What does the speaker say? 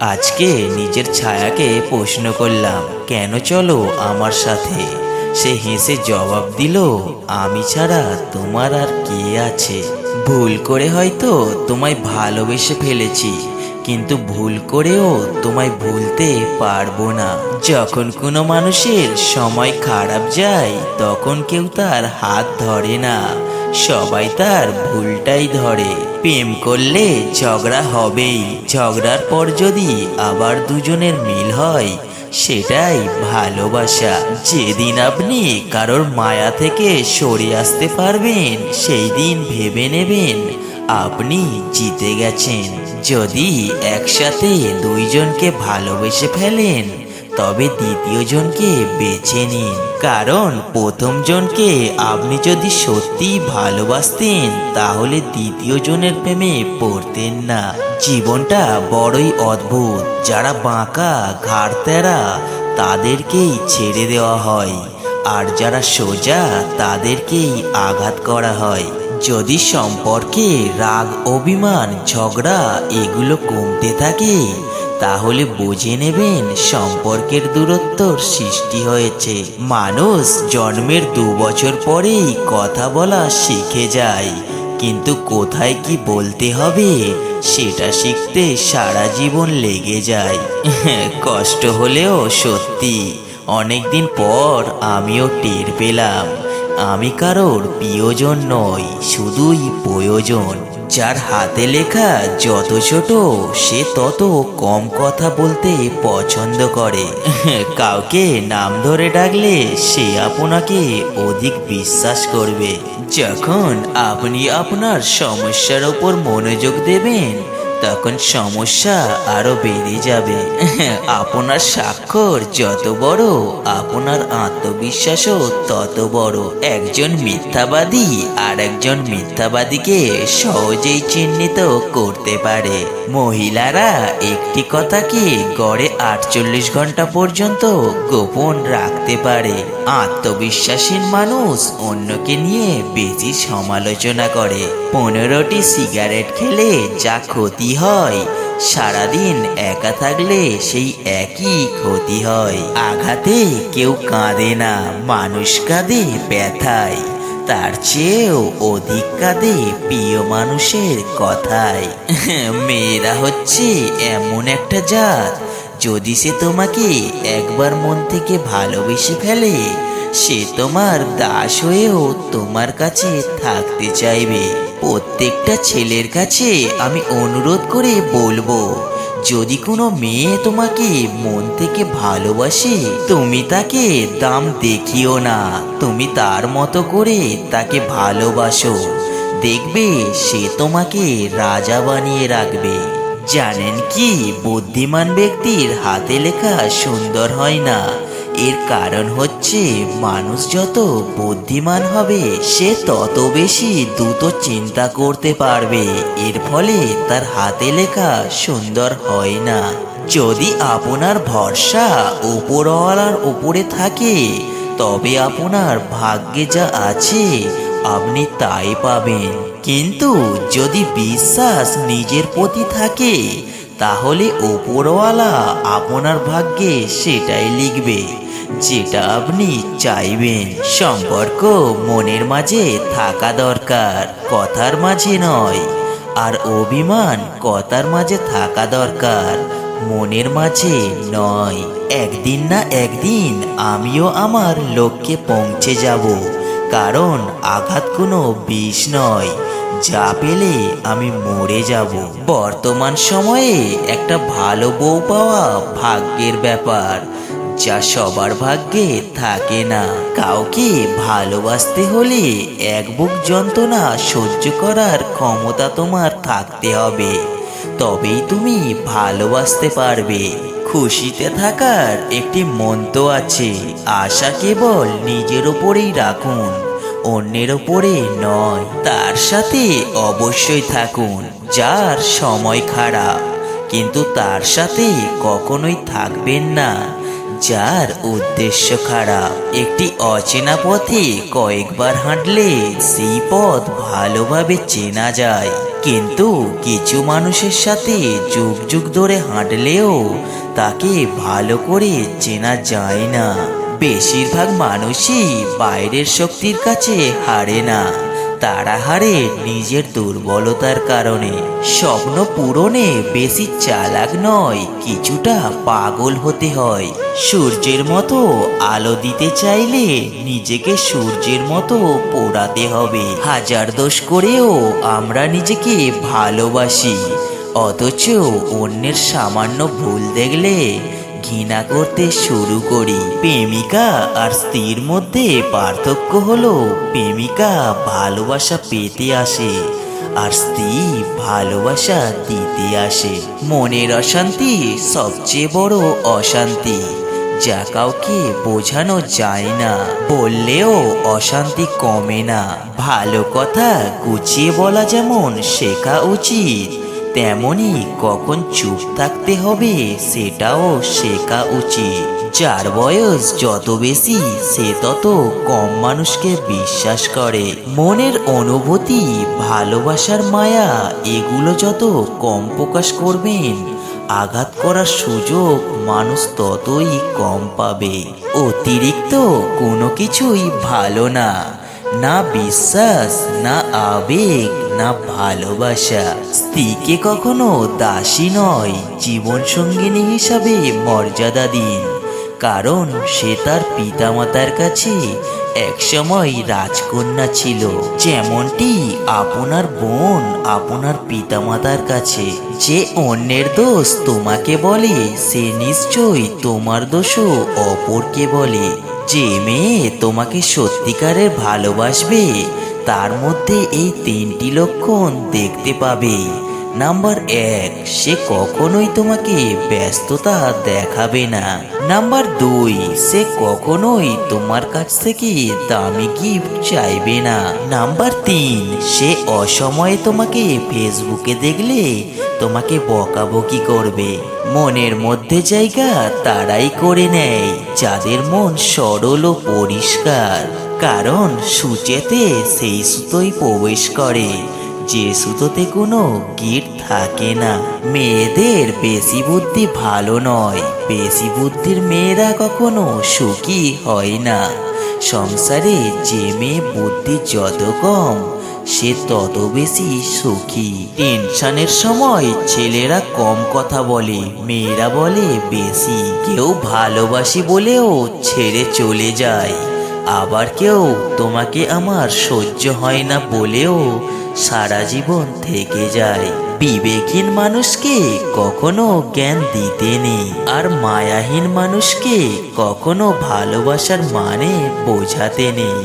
আজকে নিজের ছায়াকে প্রশ্ন করলাম, কেন চলো আমার সাথে। সে হেসে জবাব দিল, আমি ছাড়া তোমার আর কে আছে। ভুল করে হয়তো তোমায় ভালোবেসে ফেলেছি, কিন্তু ভুল করেও তোমায় ভুলতে পারবো না। যখন কোনো মানুষের সময় খারাপ যায়, তখন কেউ তার হাত ধরে না, সবাই তার ভুলটাই ধরে। প্রেম করলে ঝগড়া হবেই, ঝগড়ার পর যদি আবার দুজনের মিল হয়, সেটাই ভালোবাসা। যেদিন আপনি কারোর মায়া থেকে সরে আসতে পারবেন, সেই দিন ভেবে নেবেন আপনি জিতে গেছেন। যদি একসাথে দুইজনকে ভালোবেসে ফেলেন, তবে দ্বিতীয় জনকে বেছে নিন, কারণ প্রথম জনকে আপনি যদি সত্যি ভালোবাসতেন, তাহলে দ্বিতীয় জনের প্রেমে পড়তেন না। জীবনটা বড়ই অদ্ভুত, যারা বাঁকা ঘাড় তেরা তাদেরকেই ছেড়ে দেওয়া হয়, আর যারা সোজা তাদেরকেই আঘাত করা হয়। যদি সম্পর্কে রাগ, অভিমান, ঝগড়া এগুলো কমতে থাকে, তাহলে বুঝে নেবেন সম্পর্কের দূরত্বর সৃষ্টি হয়েছে। মানুষ জন্মের 2 বছর পরেই কথা বলা শিখে যায়, কিন্তু কোথায় কি বলতে হবে সেটা শিখতে সারা জীবন লেগে যায়। কষ্ট হলেও সত্যি, অনেকদিন পর আমিও টের পেলাম আমি কারোর প্রিয়জন নই, শুধুই প্রয়োজন। যার হাতে লেখা যত ছোট, সে তত কম কথা বলতে পছন্দ করে। কাউকে নাম ধরে ডাকলে সে আপনাকে অধিক বিশ্বাস করবে। যখন আপনি আপনার সমস্যার ওপর মনোযোগ দেবেন, তখন সমস্যা আরো বেড়ে যাবে। আপনার স্বাক্ষর যত বড়, আপনার আত্মবিশ্বাসও তত বড়। একজন মিথ্যাবাদী আর একজন মিথ্যাবাদীকে সহজেই চিহ্নিত করতে পারে। মহিলারা একটি কথাকে গড়ে 48 ঘন্টা পর্যন্ত গোপন রাখতে পারে। আত্মবিশ্বাসীন মানুষ অন্যকে নিয়ে বেশি সমালোচনা করে। 15টি সিগারেট খেলে যা ক্ষতি হয়, সারাদিন একা থাকলে সেই একই ক্ষতি হয়। আঘাতে কেউ কাঁদে না, মানুষ কাঁদে ব্যথায়। তার চেয়েও অধিক কাঁদে প্রিয় মানুষের কথায়। মেয়েরা হচ্ছে এমন একটা জাত, যদি সে তোমাকে একবার মন থেকে ভালোবেসে ফেলে, সে তোমার দাস হয়েও তোমার কাছে থাকতে চাইবে। প্রত্যেকটা ছেলের কাছে আমি অনুরোধ করে বলবো, যদি কোনো মেয়ে তোমাকে মন থেকে ভালোবাসে, তুমি তাকে দাম দেখিও না, তুমি তার মতো করে তাকে ভালোবাসো। দেখবে সে তোমাকে রাজা বানিয়ে রাখবে। জানেন কি, বুদ্ধিমান ব্যক্তির হাতে লেখা সুন্দর হয় না। এর কারণ হচ্ছে, মানুষ যত বুদ্ধিমান হবে, সে তত বেশি দ্রুত চিন্তা করতে পারবে। এর ফলে তার হাতে লেখা সুন্দর হয় না। যদি আপনার ভরসা উপরওয়ালার উপরে থাকে, তবে আপনার ভাগ্যে যা আছে আপনি তাই পাবেন। কিন্তু যদি বিশ্বাস নিজের প্রতি থাকে, তাহলে উপরওয়ালা আপনার ভাগ্যে সেটাই লিখবে যেটা আপনি চাইবেন। সম্পর্ক মনের মাঝে থাকা দরকার, কথার মাঝে নয়। আর অভিমান কথার মাঝে থাকা দরকার, মনের মাঝে নয়। একদিন না একদিন আমিও আমার লক্ষ্যে পৌঁছে যাব, কারণ আঘাত কোনো বিষ নয়, যা পেলে আমি মরে যাব। বর্তমান সময়ে একটা ভালো বউ পাওয়া ভাগ্যের ব্যাপার, যা সবার ভাগ্যে থাকে না। কাউকে ভালোবাসতে হলে এক বুক যন্ত্রণা সহ্য করার ক্ষমতা তোমার থাকতে হবে, তবেই তুমি ভালোবাসতে পারবে। খুশিতে থাকার একটি মন্ত্র আছে, আশা কেবল নিজের ওপরেই রাখুন, অন্যের ওপরে নয়। তার সাথে অবশ্যই থাকুন যার সময় খারাপ, কিন্তু তার সাথে কখনোই থাকবেন না যার উদ্দেশ্য খারাপ। একটি অচেনা পথে কয়েকবার হাঁটলে সেই পথ ভালোভাবে চেনা যায়, কিন্তু কিছু মানুষের সাথে যুগ যুগ ধরে হাঁটলেও তাকে ভালো করে চেনা যায় না। বেশিরভাগ মানুষই বাইরের শক্তির কাছে হারে না, তারা হারে নিজের দুর্বলতার কারণে। স্বপ্ন পূরণে বেশি চালাক নয়, কিছুটা পাগল হতে হয়। সূর্যের মতো আলো দিতে চাইলে নিজেকে সূর্যের মতো পোড়াতে হবে। হাজার দোষ করেও আমরা নিজেকে ভালোবাসি, অথচ অন্যের সামান্য ভুল দেখলে ঘৃণা করতে শুরু করি। প্রেমিকা আর স্ত্রীর মধ্যে পার্থক্য হলো, প্রেমিকা ভালোবাসা পেতে আসে আর স্ত্রী ভালোবাসা দিতে আসে। মনের অশান্তি সবচেয়ে বড় অশান্তি, যা কাউকে বোঝানো যায় না, বললেও অশান্তি কমে না। ভালো কথা গুছিয়ে বলা যেমন শেখা উচিত, তেমনি কখন চুপ থাকতে হবে সেটাও শেখা উচিত। যার বয়স যত বেশি সে তত কম মানুষকে বিশ্বাস করে। মনের অনুভূতি, ভালোবাসার মায়া এগুলো যত কম প্রকাশ করবেন, আঘাত করার সুযোগ মানুষ ততই কম পাবে। অতিরিক্ত কোনো কিছুই ভালো না, না বিশ্বাস, না আবেগ, না ভালোবাসা। স্ত্রীকে কখনো দাসী নয়, জীবন সঙ্গিনী হিসাবে মর্যাদা দিন, কারণ সে তার পিতামাতার কাছে একসময় রাজকন্যা ছিল, যেমনটি আপনার বোন আপনার পিতামাতার কাছে। যে অন্যের দোষ তোমাকে বলে সে নিশ্চয়ই তোমার দোষও অপরকে বলে। যে মেয়ে তোমাকে সত্যিকারের ভালোবাসবে তার মধ্যে এই 3টি লক্ষণ দেখতে পাবে। নাম্বার 1, সে কখনোই তোমাকে ব্যস্ততা দেখাবে না। নাম্বার 2, সে কখনোই তোমার কাছ থেকে দামি গিফট চাইবে না। নাম্বার 3, সে অসময়ে তোমাকে ফেসবুকে দেখলে তোমাকে বকাবকি করবে। মনের মধ্যে জায়গা তারাই করে নেয় যাদের মন সরল ও পরিষ্কার, কারণ সূচেতে সেই সুতোই প্রবেশ করে যে সুতোতে কোনো গিট থাকে না। মেয়েদের বেশি বুদ্ধি ভালো নয়, বেশি বুদ্ধির মেয়েরা কখনো সুখী হয় না। সংসারে যে মেয়ে বুদ্ধি যত কম সে তত বেশি সুখী। টেনশনের সময় ছেলেরা কম কথা বলে, মেয়েরা বলে বেশি। কেউ ভালোবাসি বলেও ছেড়ে চলে যায়, আবার কেউ তোমাকে আমার সহ্য হয় না বলেও সারা জীবন থেকে যায়। বিবেকহীন মানুষকে কখনো জ্ঞান দিতে নেই, আর মায়াহীন মানুষকে কখনো ভালোবাসার মানে বোঝাতে নেই।